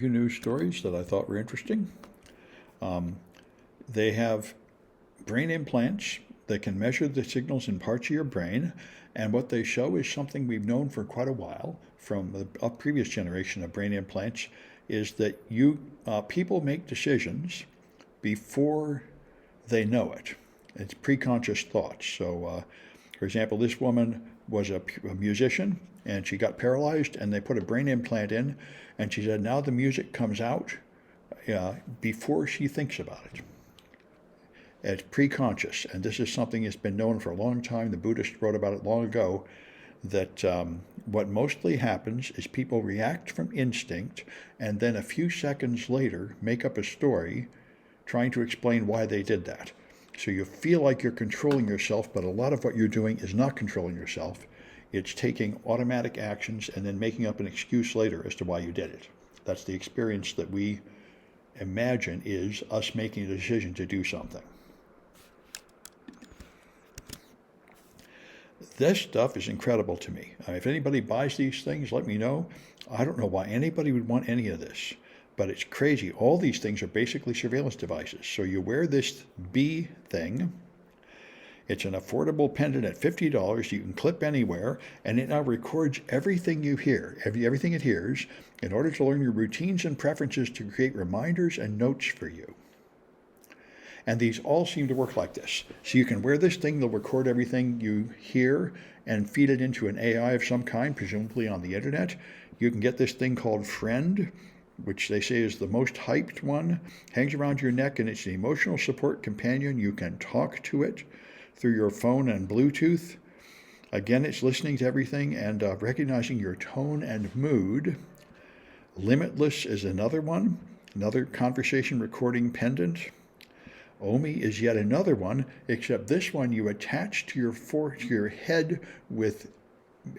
Few news stories that I thought were interesting. Um, they have brain implants that can measure the signals in parts of your brain, and what they show is something we've known for quite a while from a previous generation of brain implants, is that people make decisions before they know it. It's preconscious thoughts. For example, this woman was a musician and she got paralyzed, and they put a brain implant in, and she said now the music comes out before she thinks about it. It's preconscious, and this is something that's been known for a long time. The Buddhists wrote about it long ago. That what mostly happens is people react from instinct, and then a few seconds later make up a story trying to explain why they did that. So you feel like you're controlling yourself, but a lot of what you're doing is not controlling yourself. It's taking automatic actions and then making up an excuse later as to why you did it. That's the experience that we imagine is us making a decision to do something. This stuff is incredible to me. If anybody buys these things, let me know. I don't know why anybody would want any of this, but it's crazy. All these things are basically surveillance devices. So you wear this bee thing. It's an affordable pendant at $50. You can clip anywhere, and it now records everything you hear, everything it hears, in order to learn your routines and preferences to create reminders and notes for you. And these all seem to work like this. So you can wear this thing, they'll record everything you hear and feed it into an AI of some kind, presumably on the internet. You can get this thing called Friend, which they say is the most hyped one, hangs around your neck, and it's an emotional support companion. You can talk to it through your phone and Bluetooth. Again, it's listening to everything and recognizing your tone and mood. Limitless is another one, another conversation recording pendant. Omi is yet another one, except this one you attach to your head with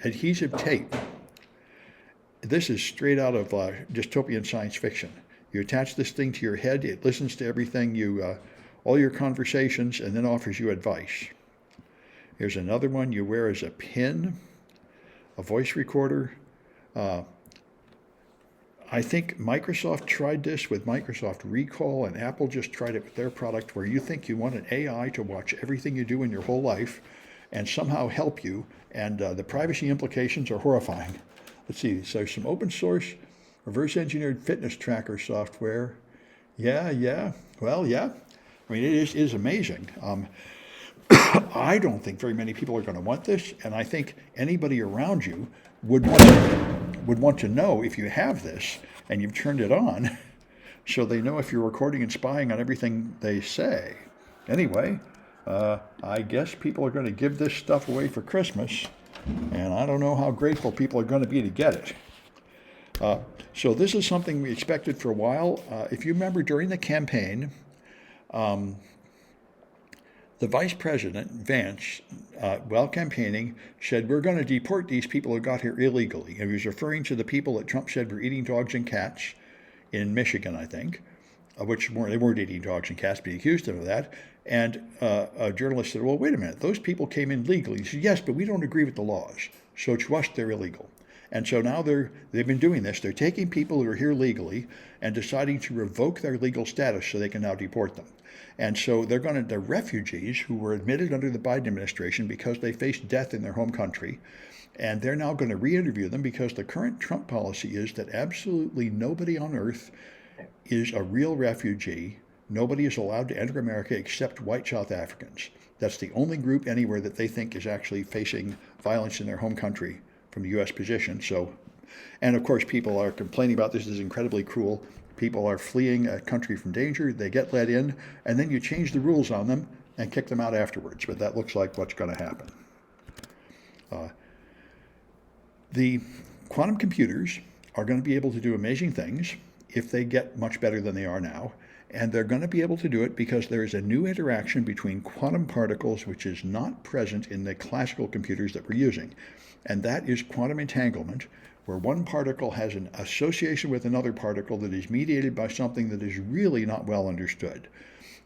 adhesive tape. This is straight out of dystopian science fiction. You attach this thing to your head, it listens to everything all your conversations, and then offers you advice. Here's another one you wear as a pin, a voice recorder. I think Microsoft tried this with Microsoft Recall, and Apple just tried it with their product, where you think you want an AI to watch everything you do in your whole life and somehow help you, and the privacy implications are horrifying. Let's see, so some open source reverse engineered fitness tracker software. Yeah. Well, yeah. I mean, it is amazing. I don't think very many people are going to want this, and I think anybody around you would want to know if you have this and you've turned it on, so they know if you're recording and spying on everything they say. Anyway, I guess people are going to give this stuff away for Christmas, and I don't know how grateful people are going to be to get it. So this is something we expected for a while. If you remember, during the campaign, the vice president, Vance, while campaigning, said, we're going to deport these people who got here illegally. And he was referring to the people that Trump said were eating dogs and cats in Michigan, I think, they weren't eating dogs and cats, but he accused them of that. And a journalist said, well, wait a minute, those people came in legally. He said, yes, but we don't agree with the laws. So to us, they're illegal. And so now they've been doing this. They're taking people who are here legally and deciding to revoke their legal status so they can now deport them. And so they're refugees who were admitted under the Biden administration because they faced death in their home country. And they're now going to re-interview them because the current Trump policy is that absolutely nobody on earth is a real refugee. Nobody is allowed to enter America except white South Africans. That's the only group anywhere that they think is actually facing violence in their home country from the U.S. position. So, and of course, people are complaining about this as incredibly cruel. People are fleeing a country from danger. They get let in, and then you change the rules on them and kick them out afterwards. But that looks like what's going to happen. The quantum computers are going to be able to do amazing things if they get much better than they are now. And they're going to be able to do it because there is a new interaction between quantum particles which is not present in the classical computers that we're using. And that is quantum entanglement, where one particle has an association with another particle that is mediated by something that is really not well understood,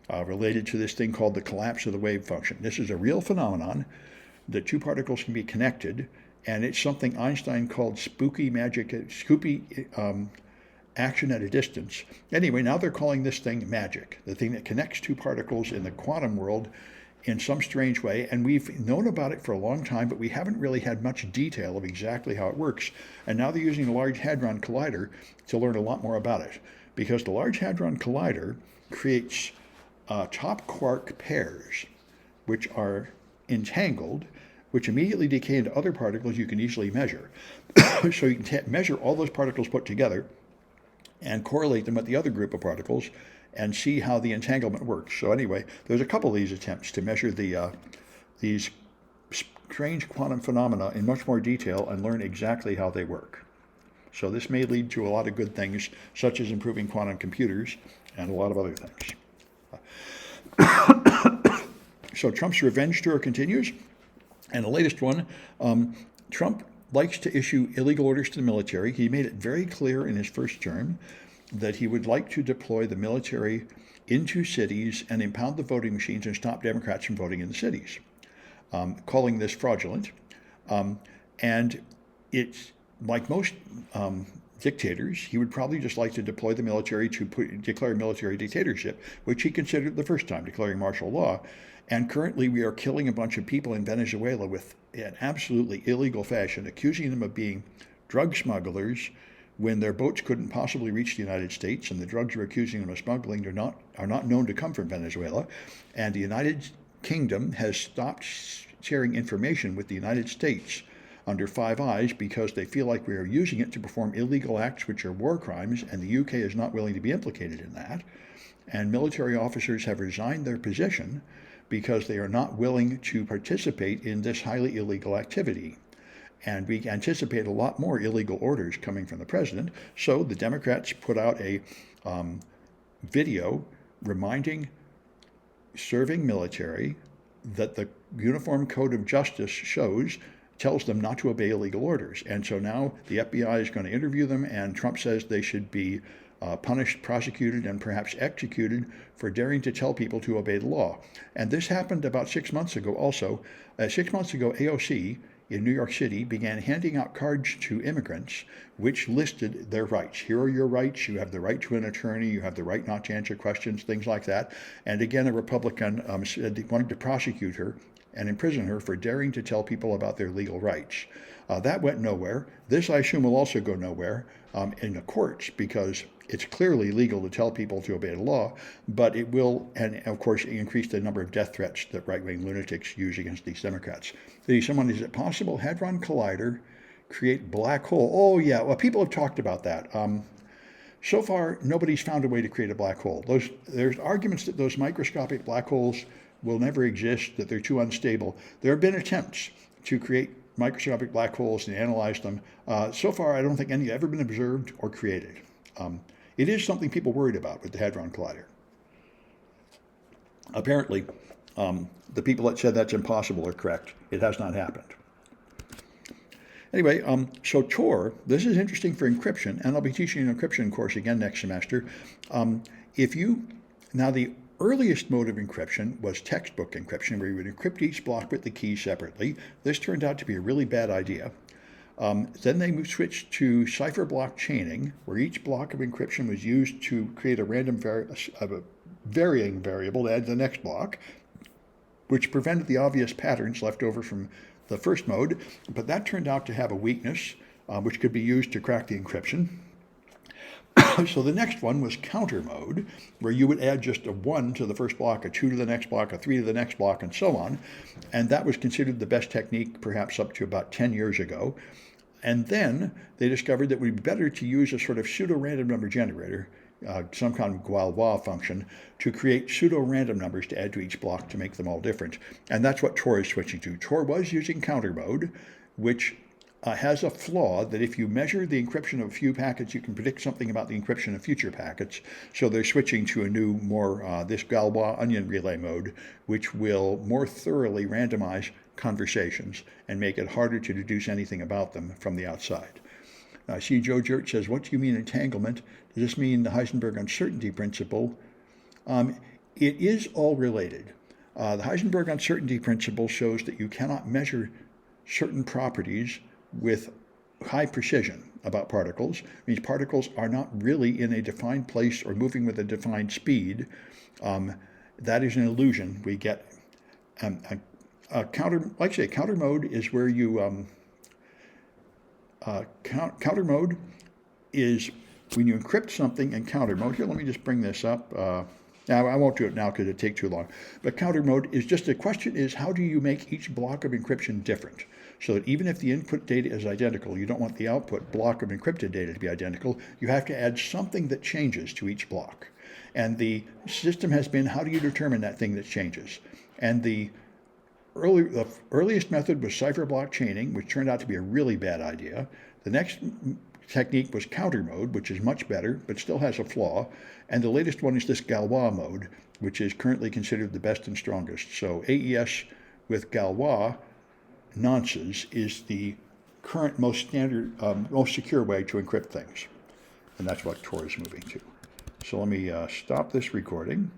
related to this thing called the collapse of the wave function. This is a real phenomenon that two particles can be connected, and it's something Einstein called spooky magic, action at a distance. Anyway, now they're calling this thing magic, the thing that connects two particles in the quantum world in some strange way. And we've known about it for a long time, but we haven't really had much detail of exactly how it works. And now they're using the Large Hadron Collider to learn a lot more about it, because the Large Hadron Collider creates top quark pairs, which are entangled, which immediately decay into other particles you can easily measure. So you can measure all those particles put together and correlate them with the other group of particles and see how the entanglement works. So anyway, there's a couple of these attempts to measure these strange quantum phenomena in much more detail and learn exactly how they work. So this may lead to a lot of good things, such as improving quantum computers and a lot of other things. So Trump's revenge tour continues. And the latest one, Trump likes to issue illegal orders to the military. He made it very clear in his first term that he would like to deploy the military into cities and impound the voting machines and stop Democrats from voting in the cities, calling this fraudulent. And it's like most dictators, he would probably just like to deploy the military to declare military dictatorship, which he considered the first time, declaring martial law. And currently we are killing a bunch of people in Venezuela with an absolutely illegal fashion, accusing them of being drug smugglers when their boats couldn't possibly reach the United States, and the drugs we're accusing them of smuggling are not known to come from Venezuela. And the United Kingdom has stopped sharing information with the United States under Five Eyes because they feel like we are using it to perform illegal acts which are war crimes, and the UK is not willing to be implicated in that. And military officers have resigned their position because they are not willing to participate in this highly illegal activity. And we anticipate a lot more illegal orders coming from the president. So the Democrats put out a video reminding serving military that the Uniform Code of Justice tells them not to obey illegal orders. And so now the FBI is going to interview them, and Trump says they should be punished, prosecuted, and perhaps executed for daring to tell people to obey the law. And this happened about 6 months ago also. 6 months ago, AOC in New York City began handing out cards to immigrants which listed their rights. Here are your rights. You have the right to an attorney. You have the right not to answer questions, things like that. And again, a Republican wanted to prosecute her and imprison her for daring to tell people about their legal rights. That went nowhere. This, I assume, will also go nowhere in the courts, because it's clearly legal to tell people to obey the law, but it will, and of course, increase the number of death threats that right-wing lunatics use against these Democrats. Someone, is it possible Hadron Collider create black hole? Oh yeah, well, people have talked about that. So far, nobody's found a way to create a black hole. There's arguments that those microscopic black holes will never exist, that they're too unstable. There have been attempts to create microscopic black holes and analyze them. So far, I don't think any have ever been observed or created. It is something people worried about with the Hadron Collider. Apparently, the people that said that's impossible are correct. It has not happened. Anyway, so Tor, this is interesting for encryption, and I'll be teaching an encryption course again next semester. Now the earliest mode of encryption was textbook encryption, where you would encrypt each block with the key separately. This turned out to be a really bad idea. Then they switched to cipher block chaining, where each block of encryption was used to create a random varying variable to add to the next block, which prevented the obvious patterns left over from the first mode. But that turned out to have a weakness, which could be used to crack the encryption. So the next one was counter mode, where you would add just a 1 to the first block, a 2 to the next block, a 3 to the next block, and so on. And that was considered the best technique perhaps up to about 10 years ago. And then they discovered that it would be better to use a sort of pseudo-random number generator, some kind of Galois function, to create pseudo-random numbers to add to each block to make them all different. And that's what Tor is switching to. Tor was using counter mode, which has a flaw that if you measure the encryption of a few packets, you can predict something about the encryption of future packets. So they're switching to a new, more this Galois onion relay mode, which will more thoroughly randomize conversations and make it harder to deduce anything about them from the outside. I see Joe Jurt says, what do you mean entanglement? Does this mean the Heisenberg uncertainty principle? It is all related. The Heisenberg uncertainty principle shows that you cannot measure certain properties with high precision. about particles. It means particles are not really in a defined place or moving with a defined speed. That is an illusion. We get a counter, like I say, counter mode is where you, counter mode is when you encrypt something in counter mode. Here, let me just bring this up. Now, I won't do it now because it'd take too long. But counter mode is just, the question is, how do you make each block of encryption different? So that even if the input data is identical, you don't want the output block of encrypted data to be identical. You have to add something that changes to each block. And the system has been, how do you determine that thing that changes? And the earliest method was cipher block chaining, which turned out to be a really bad idea. The next technique was counter mode, which is much better, but still has a flaw. And the latest one is this Galois mode, which is currently considered the best and strongest. So AES with Galois nonces is the current most standard, most secure way to encrypt things. And that's what Tor is moving to. So let me stop this recording.